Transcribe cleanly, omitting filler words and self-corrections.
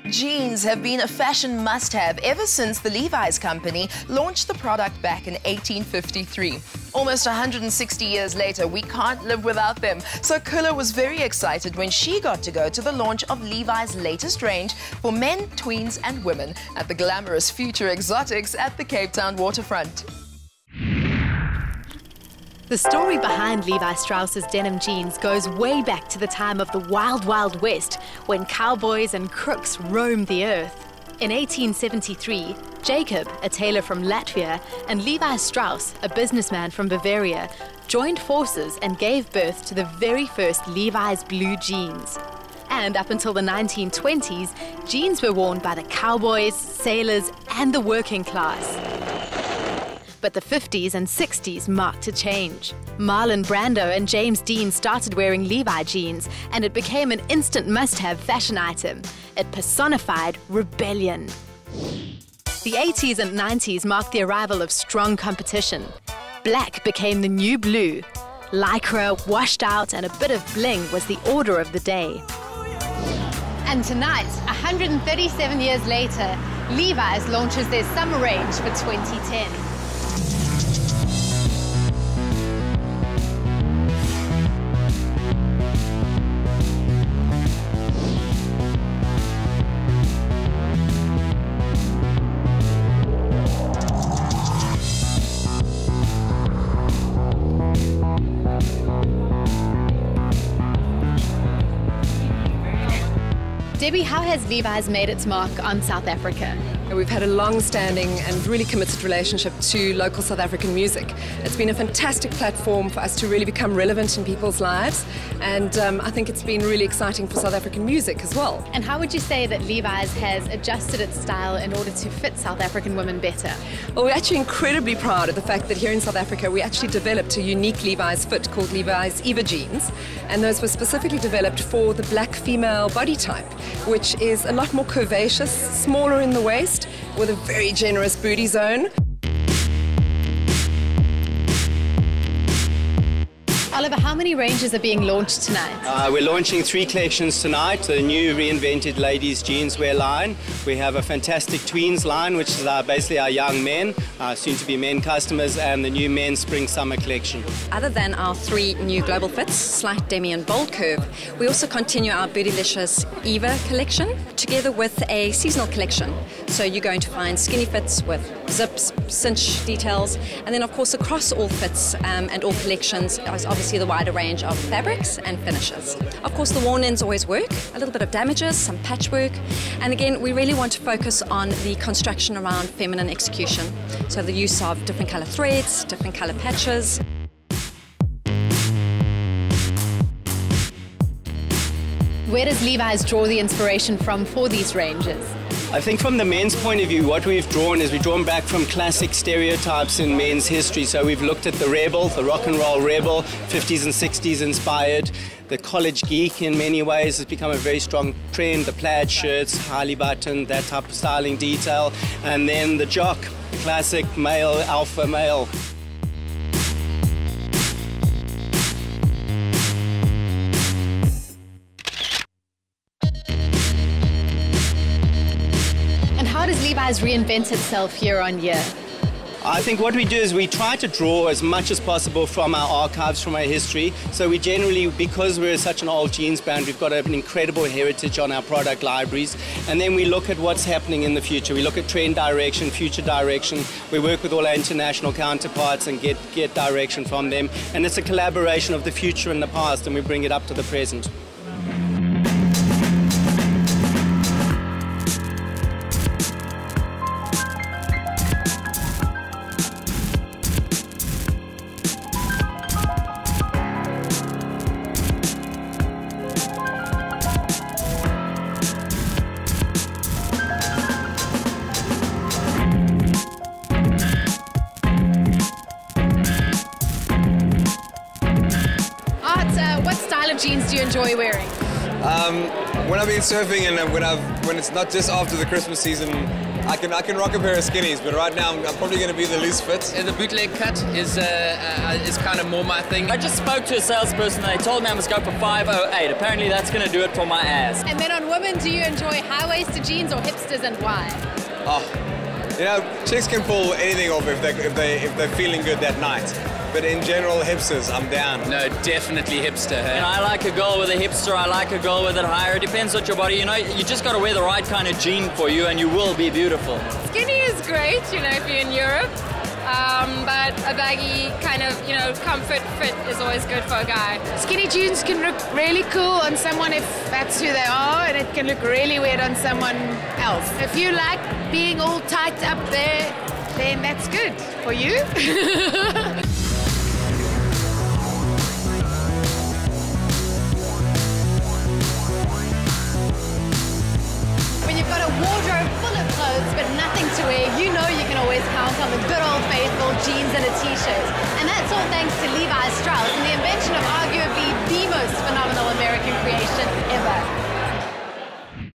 Jeans have been a fashion must-have ever since the Levi's company launched the product back in 1853. Almost 160 years later, we can't live without them. So Kula was very excited when she got to go to the launch of Levi's latest range for men, tweens and women at the glamorous Future Exotics at the Cape Town waterfront. The story behind Levi Strauss's denim jeans goes way back to the time of the Wild Wild West, when cowboys and crooks roamed the earth. In 1873, Jacob, a tailor from Latvia, and Levi Strauss, a businessman from Bavaria, joined forces and gave birth to the very first Levi's blue jeans. And up until the 1920s, jeans were worn by the cowboys, sailors, and the working class. But the 50s and 60s marked a change. Marlon Brando and James Dean started wearing Levi jeans, and it became an instant must-have fashion item. It personified rebellion. The 80s and 90s marked the arrival of strong competition. Black became the new blue. Lycra, washed out, and a bit of bling was the order of the day. And tonight, 137 years later, Levi's launches their summer range for 2010. Debbie, how has Levi's made its mark on South Africa? We've had a long-standing and really committed relationship to local South African music. It's been a fantastic platform for us to really become relevant in people's lives, and I think it's been really exciting for South African music as well. And how would you say that Levi's has adjusted its style in order to fit South African women better? Well, we're actually incredibly proud of the fact that here in South Africa we actually developed a unique Levi's fit called Levi's Eva jeans, and those were specifically developed for the black female body type, which is a lot more curvaceous, smaller in the waist, with a very generous booty zone. Oliver, how many ranges are being launched tonight? We're launching 3 collections tonight. The new reinvented ladies jeanswear line. We have a fantastic tweens line, which is basically our young men, soon-to-be men customers, and the new men's spring-summer collection. Other than our 3 new global fits, slight demi and bold curve, we also continue our Bootylicious Eva collection together with a seasonal collection. So you're going to find skinny fits with zips, cinch details, and then of course across all fits and all collections is obviously the wider range of fabrics and finishes. Of course the worn-ins always work, a little bit of damages, some patchwork, and again we really want to focus on the construction around feminine execution. So the use of different colour threads, different colour patches. Where does Levi's draw the inspiration from for these ranges? I think from the men's point of view, what we've drawn back from classic stereotypes in men's history. So we've looked at the rebel, the rock and roll rebel, 50s and 60s inspired. The college geek in many ways has become a very strong trend. The plaid shirts, highly buttoned, that type of styling detail. And then the jock, the classic male, alpha male. How does Levi's reinvent itself year on year? I think what we do is we try to draw as much as possible from our archives, from our history. So we generally, because we're such an old jeans brand, we've got an incredible heritage on our product libraries. And then we look at what's happening in the future. We look at trend direction, future direction. We work with all our international counterparts and get direction from them. And it's a collaboration of the future and the past, and we bring it up to the present. What style of jeans do you enjoy wearing? When I've been surfing and when it's not just after the Christmas season, I can rock a pair of skinnies, but right now I'm probably going to be the loose fit. The bootleg cut is kind of more my thing. I just spoke to a salesperson and they told me I must go for 508. Apparently that's going to do it for my ass. And then on women, do you enjoy high-waisted jeans or hipsters, and why? Oh, you know, chicks can pull anything off if they're feeling good that night. But in general, hipsters, I'm down. No, definitely hipster. Hey? And I like a girl with a hipster, I like a girl with it higher. It depends on your body. You know, you just got to wear the right kind of jean for you and you will be beautiful. Skinny is great, you know, if you're in Europe. But a baggy kind of, you know, comfort fit is always good for a guy. Skinny jeans can look really cool on someone if that's who they are, and it can look really weird on someone else. If you like being all tight up there, then that's good for you. When you've got a wardrobe full of clothes but nothing to wear, you know you can always count on the good old faithful jeans and a t-shirt. And that's all thanks to Levi Strauss and the invention of arguably the most phenomenal American creation ever.